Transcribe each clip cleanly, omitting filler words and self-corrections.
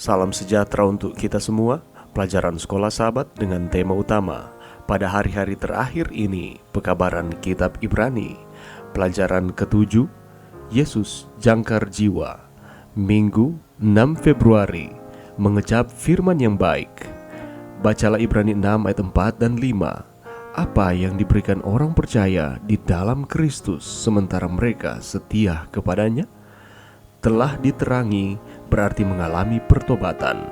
Salam sejahtera untuk kita semua. Pelajaran Sekolah Sahabat dengan tema utama pada hari-hari terakhir ini, pekabaran Kitab Ibrani. Pelajaran ke-7, Yesus jangkar jiwa. Minggu 6 Februari, mengecap firman yang baik. Bacalah Ibrani 6 ayat 4 dan 5. Apa yang diberikan orang percaya di dalam Kristus sementara mereka setia kepadanya? Telah diterangi berarti mengalami pertobatan.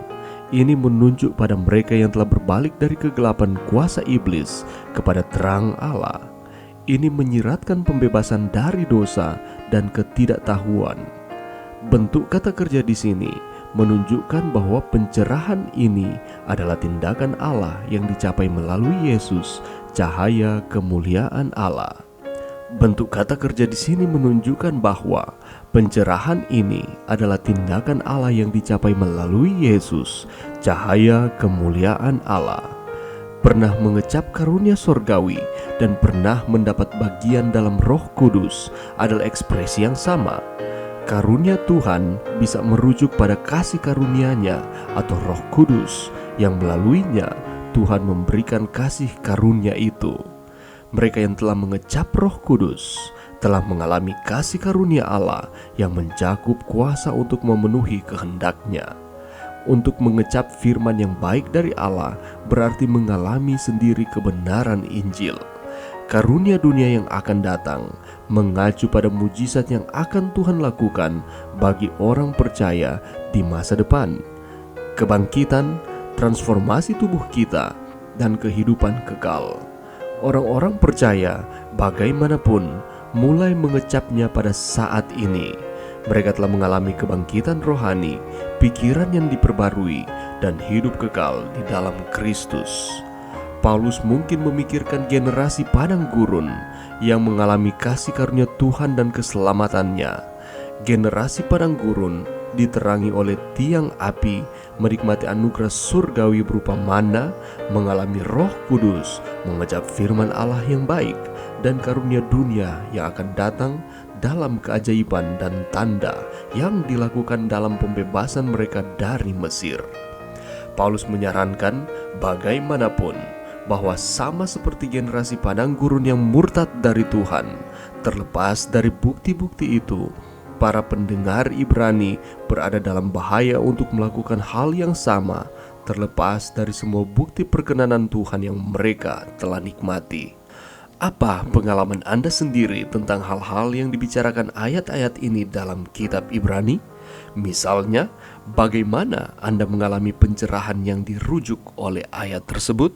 Ini menunjuk pada mereka yang telah berbalik dari kegelapan kuasa iblis kepada terang Allah. Ini menyiratkan pembebasan dari dosa dan ketidaktahuan. Bentuk kata kerja di sini menunjukkan bahwa pencerahan ini adalah tindakan Allah yang dicapai melalui Yesus, cahaya kemuliaan Allah. Bentuk kata kerja di sini menunjukkan bahwa pencerahan ini adalah tindakan Allah yang dicapai melalui Yesus, cahaya kemuliaan Allah. Pernah mengecap karunia sorgawi dan pernah mendapat bagian dalam Roh Kudus adalah ekspresi yang sama. Karunia Tuhan bisa merujuk pada kasih karunia-Nya atau Roh Kudus yang melaluinya Tuhan memberikan kasih karunia itu. Mereka yang telah mengecap Roh Kudus telah mengalami kasih karunia Allah yang mencakup kuasa untuk memenuhi kehendak-Nya. Untuk mengecap firman yang baik dari Allah berarti mengalami sendiri kebenaran Injil. Karunia dunia yang akan datang mengacu pada mujizat yang akan Tuhan lakukan bagi orang percaya di masa depan. Kebangkitan, transformasi tubuh kita, dan kehidupan kekal. Orang-orang percaya bagaimanapun mulai mengecapnya pada saat ini. Mereka telah mengalami kebangkitan rohani, pikiran yang diperbarui, dan hidup kekal di dalam Kristus. Paulus mungkin memikirkan generasi padang gurun yang mengalami kasih karunia Tuhan dan keselamatannya. Generasi padang gurun diterangi oleh tiang api, menikmati anugerah surgawi berupa mana, mengalami Roh Kudus, mengecap firman Allah yang baik, dan karunia dunia yang akan datang dalam keajaiban dan tanda yang dilakukan dalam pembebasan mereka dari Mesir. Paulus menyarankan bagaimanapun bahwa sama seperti generasi padang gurun yang murtad dari Tuhan, terlepas dari bukti-bukti itu, para pendengar Ibrani berada dalam bahaya untuk melakukan hal yang sama, terlepas dari semua bukti perkenanan Tuhan yang mereka telah nikmati. Apa pengalaman Anda sendiri tentang hal-hal yang dibicarakan ayat-ayat ini dalam kitab Ibrani? Misalnya, bagaimana Anda mengalami pencerahan yang dirujuk oleh ayat tersebut?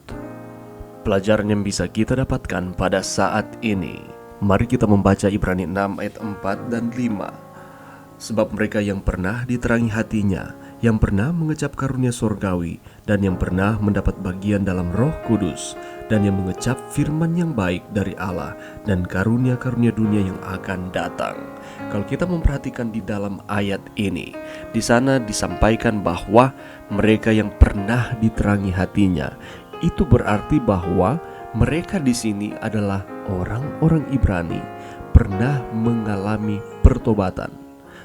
Pelajaran yang bisa kita dapatkan pada saat ini. Mari kita membaca Ibrani 6 ayat 4 dan 5. Sebab mereka yang pernah diterangi hatinya, yang pernah mengecap karunia sorgawi, dan yang pernah mendapat bagian dalam Roh Kudus, dan yang mengecap firman yang baik dari Allah, dan karunia-karunia dunia yang akan datang. Kalau kita memperhatikan di dalam ayat ini, di sana disampaikan bahwa mereka yang pernah diterangi hatinya, itu berarti bahwa mereka di sini adalah orang-orang Ibrani pernah mengalami pertobatan.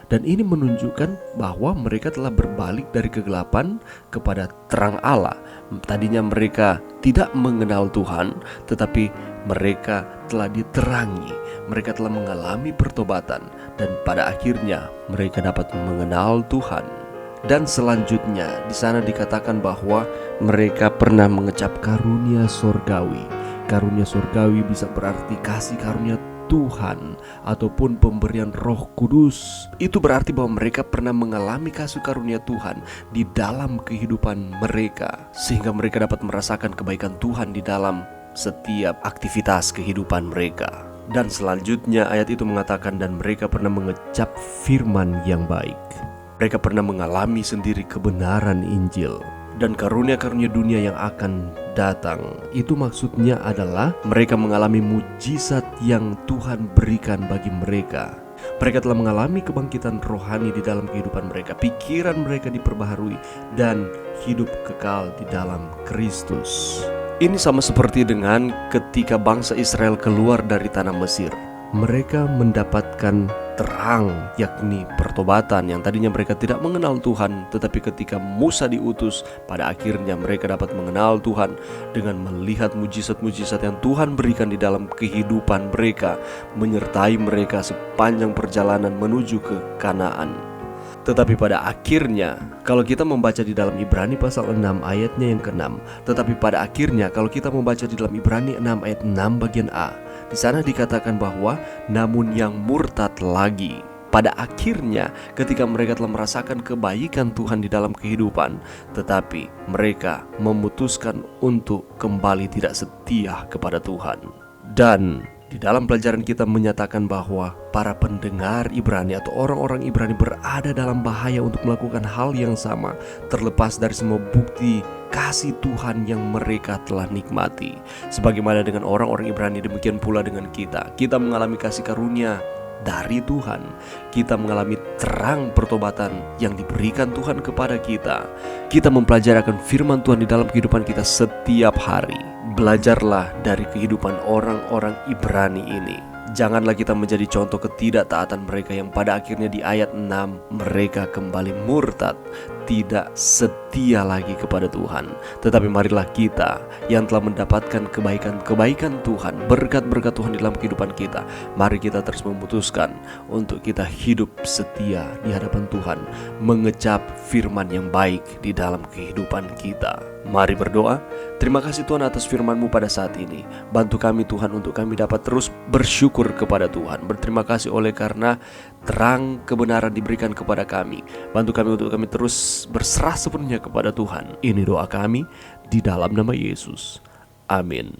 Dan ini menunjukkan bahwa mereka telah berbalik dari kegelapan kepada terang Allah. Tadinya mereka tidak mengenal Tuhan, tetapi mereka telah diterangi. Mereka telah mengalami pertobatan, dan pada akhirnya mereka dapat mengenal Tuhan. Dan selanjutnya di sana dikatakan bahwa mereka pernah mengecap karunia sorgawi. Karunia sorgawi bisa berarti kasih karunia Tuhan ataupun pemberian Roh Kudus. Itu berarti bahwa mereka pernah mengalami kasih karunia Tuhan di dalam kehidupan mereka, sehingga mereka dapat merasakan kebaikan Tuhan di dalam setiap aktivitas kehidupan mereka. Dan selanjutnya ayat itu mengatakan, dan mereka pernah mengecap firman yang baik. Mereka pernah mengalami sendiri kebenaran Injil dan karunia-karunia dunia yang akan datang. Itu maksudnya adalah mereka mengalami mujizat yang Tuhan berikan bagi mereka. Mereka telah mengalami kebangkitan rohani di dalam kehidupan mereka. Pikiran mereka diperbaharui dan hidup kekal di dalam Kristus. Ini sama seperti dengan ketika bangsa Israel keluar dari tanah Mesir. Mereka mendapatkan terang, yakni pertobatan yang tadinya mereka tidak mengenal Tuhan. Tetapi ketika Musa diutus, pada akhirnya mereka dapat mengenal Tuhan dengan melihat mujizat-mujizat yang Tuhan berikan di dalam kehidupan mereka, menyertai mereka sepanjang perjalanan menuju ke Kanaan. Tetapi pada akhirnya, kalau kita membaca di dalam Ibrani pasal 6 ayatnya yang ke-6, tetapi pada akhirnya kalau kita membaca di dalam Ibrani 6 ayat 6 bagian A, di sana dikatakan bahwa namun yang murtad lagi. Pada akhirnya ketika mereka telah merasakan kebaikan Tuhan di dalam kehidupan, tetapi mereka memutuskan untuk kembali tidak setia kepada Tuhan. Dan di dalam pelajaran kita menyatakan bahwa para pendengar Ibrani atau orang-orang Ibrani berada dalam bahaya untuk melakukan hal yang sama, terlepas dari semua bukti kasih Tuhan yang mereka telah nikmati. Sebagaimana dengan orang-orang Ibrani, demikian pula dengan kita. Kita mengalami kasih karunia dari Tuhan. Kita mengalami terang pertobatan yang diberikan Tuhan kepada kita. Kita mempelajari akan firman Tuhan di dalam kehidupan kita setiap hari. Belajarlah dari kehidupan orang-orang Ibrani ini. Janganlah kita menjadi contoh ketidaktaatan mereka yang pada akhirnya di ayat 6 mereka kembali murtad, tidak setia lagi kepada Tuhan. Tetapi marilah kita yang telah mendapatkan kebaikan-kebaikan Tuhan, berkat-berkat Tuhan dalam kehidupan kita, mari kita terus memutuskan untuk kita hidup setia di hadapan Tuhan, mengecap firman yang baik di dalam kehidupan kita. Mari berdoa. Terima kasih Tuhan atas firman-Mu pada saat ini. Bantu kami Tuhan untuk kami dapat terus bersyukur kepada Tuhan. Berterima kasih oleh karena terang kebenaran diberikan kepada kami. Bantu kami untuk kami terus berserah sepenuhnya kepada Tuhan. Ini doa kami di dalam nama Yesus. Amin.